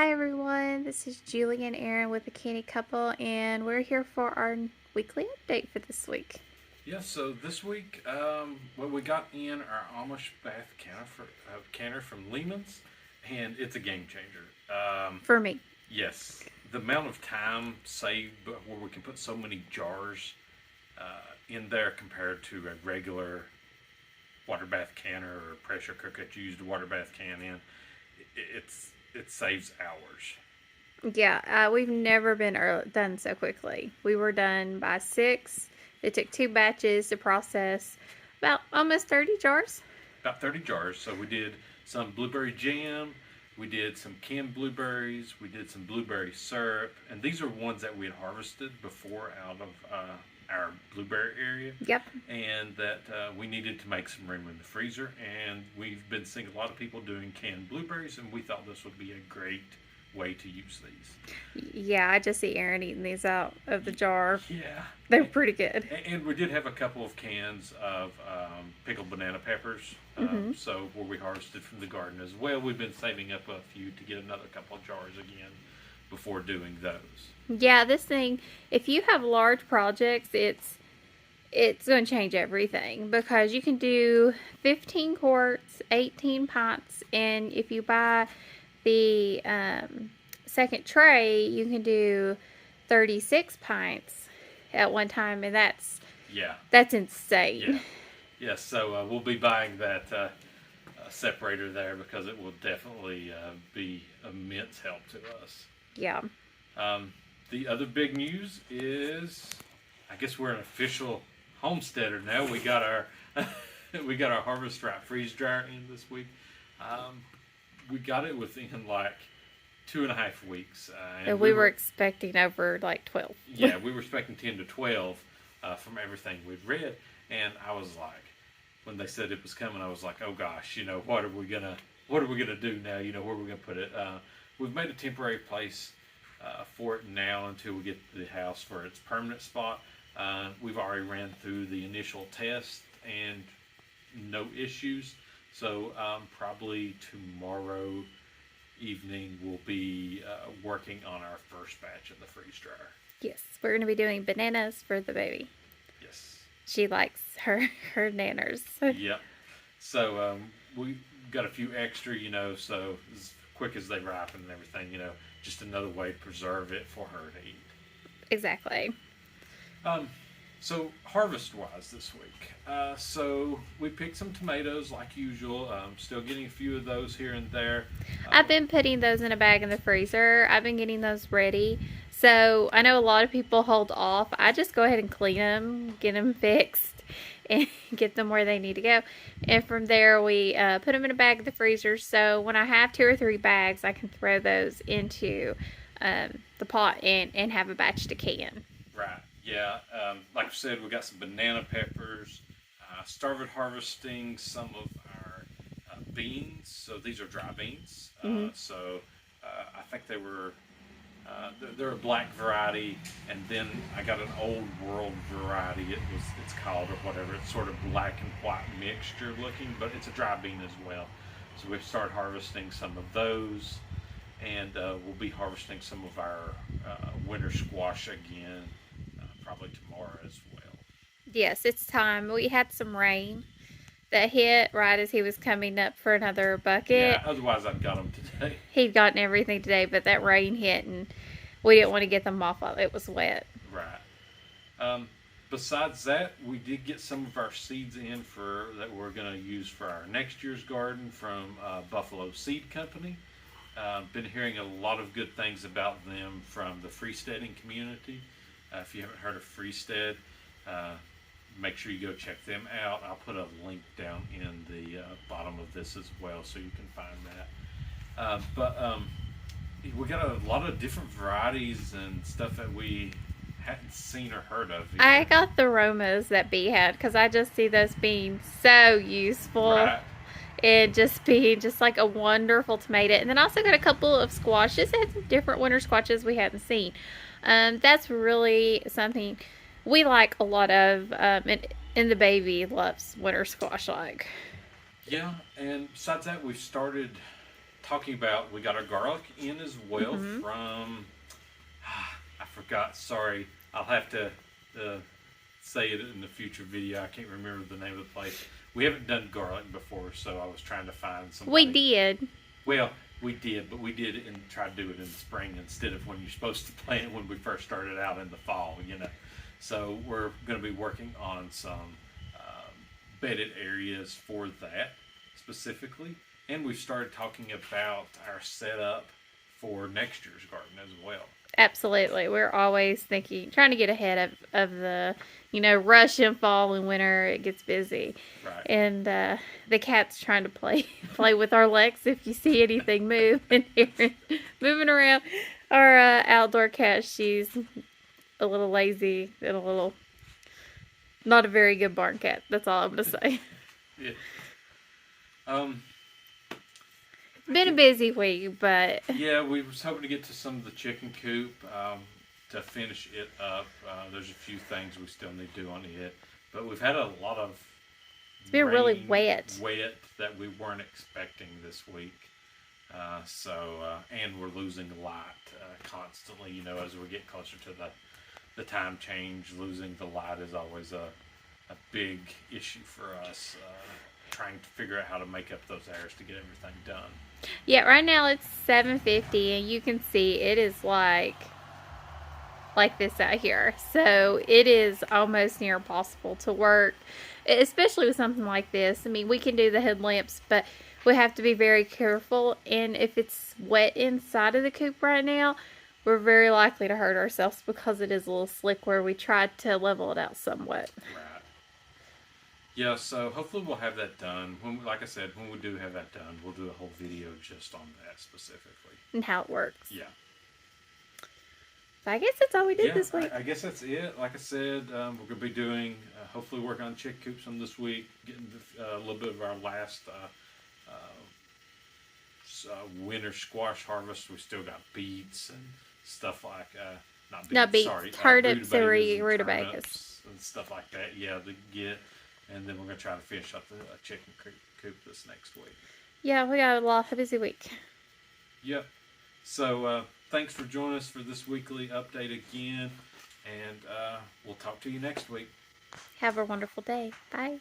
Hi everyone, this is Julie and Aaron with the Canny couple, and we're here for our weekly update for this week. Yeah, so this week, we got in our Amish bath canner from Lehman's, and it's a game changer. For me. Yes, the amount of time saved where we can put so many jars in there compared to a regular water bath canner or pressure cooker that you use the water bath can in, it saves hours. Yeah, we've never been done so quickly. We were done by 6. It took 2 batches to process about almost 30 jars. About 30 jars. So we did some blueberry jam, we did some canned blueberries, we did some blueberry syrup, and these are ones that we had harvested before out of our blueberry area. Yep. And that we needed to make some room in the freezer. And we've been seeing a lot of people doing canned blueberries, and we thought this would be a great way to use these. Yeah, I just see Aaron eating these out of the jar. Yeah. They're pretty good. And we did have a couple of cans of pickled banana peppers, so where we harvested from the garden as well. We've been saving up a few to get another couple of jars again before doing those. Yeah, this thing, if you have large projects, it's going to change everything, because you can do 15 quarts, 18 pints, and if you buy the second tray, you can do 36 pints at one time, and that's insane. Yeah. Yes, so we'll be buying that separator there, because it will definitely be immense help to us. Yeah. The other big news is, I guess we're an official homesteader now. We got our Harvest Right freeze dryer in this week. We got it within like 2.5 weeks, and we were expecting over like 12. Yeah, we were expecting 10 to 12 from everything we'd read, and I was like, when they said it was coming, I was like, oh gosh, what are we gonna do now? Where are we gonna put it? We've made a temporary place for it now until we get the house for its permanent spot. We've already ran through the initial test and no issues. So probably tomorrow evening we'll be working on our first batch of the freeze dryer. Yes, we're going to be doing bananas for the baby. Yes. She likes her nanners. Yep. So we got a few extra, so as quick as they ripen and everything, just another way to preserve it for her to eat. Exactly. So harvest-wise this week, so we picked some tomatoes like usual. Still getting a few of those here and there. I've been putting those in a bag in the freezer. I've been getting those ready. So I know a lot of people hold off. I just go ahead and clean them, get them fixed, and get them where they need to go. And from there, we put them in a bag in the freezer. So when I have 2 or 3 bags, I can throw those into the pot and have a batch to can. Right. Yeah. Like I said, we got some banana peppers. Started harvesting some of our beans. So these are dry beans. So I think they were. They're a black variety, and then I got an old world variety. It's called, or whatever. It's sort of black and white mixture looking, but it's a dry bean as well. So we've started harvesting some of those, and we'll be harvesting some of our winter squash again, probably tomorrow as well. Yes, it's time. We had some rain that hit right as he was coming up for another bucket. Yeah, otherwise I'd got them today. He'd gotten everything today, but that rain hit, and we didn't want to get them off. It was wet. Right. Besides that, we did get some of our seeds in that we're going to use for our next year's garden from Buffalo Seed Company. Been hearing a lot of good things about them from the freesteading community. If you haven't heard of Freestead, make sure you go check them out. I'll put a link down in the bottom of this as well, so you can find that. But we got a lot of different varieties and stuff that we hadn't seen or heard of either. I got the Romas that B had, because I just see those being so useful. Right. And just being just like a wonderful tomato. And then I also got a couple of squashes. It had some different winter squashes we hadn't seen. That's really something we like a lot of. And the baby loves winter squash. Yeah, and besides that, we've started talking about, we got our garlic in as well Mm-hmm. from, I forgot, sorry. I'll have to say it in the future video. I can't remember the name of the place. We haven't done garlic before, so I was trying to find We somebody. did. Well, we did, but we did it and tried to do it in the spring instead of when you're supposed to plant it when we first started out in the fall, you know. So we're going to be working on some bedded areas for that specifically. And we've started talking about our setup for next year's garden as well. Absolutely. We're always thinking, trying to get ahead of the, rush in fall and winter. It gets busy. Right. And the cat's trying to play with our Lex. If you see anything move in here, moving around. Our outdoor cat, she's a little lazy and a little, not a very good barn cat. That's all I'm going to say. Yeah. Um, Been a busy week, but yeah, we was hoping to get to some of the chicken coop to finish it up. There's a few things we still need to do on it, but we've had a lot of it's been really wet that we weren't expecting this week. And we're losing light constantly. You know, as we get closer to the time change, losing the light is always a big issue for us. Trying to figure out how to make up those hours to get everything done. Yeah, right now it's 7:50, and you can see it is like this out here. So it is almost near impossible to work, especially with something like this. I mean, we can do the headlamps, but we have to be very careful. And if it's wet inside of the coop right now, we're very likely to hurt ourselves because it is a little slick where we tried to level it out somewhat. Right. Yeah, so hopefully we'll have that done. Like I said, when we do have that done, we'll do a whole video just on that specifically. And how it works. Yeah. So I guess that's all we did this week. I guess that's it. Like I said, we're going to be doing, hopefully working on chick coops some this week, getting a little bit of our last winter squash harvest. We still got beets and stuff like, not beets, sorry. Turnips and rutabagas. And stuff like that, yeah, to get. And then we're going to try to finish up the chicken coop this next week. Yeah, we got a busy week. Yep. So thanks for joining us for this weekly update again. And we'll talk to you next week. Have a wonderful day. Bye.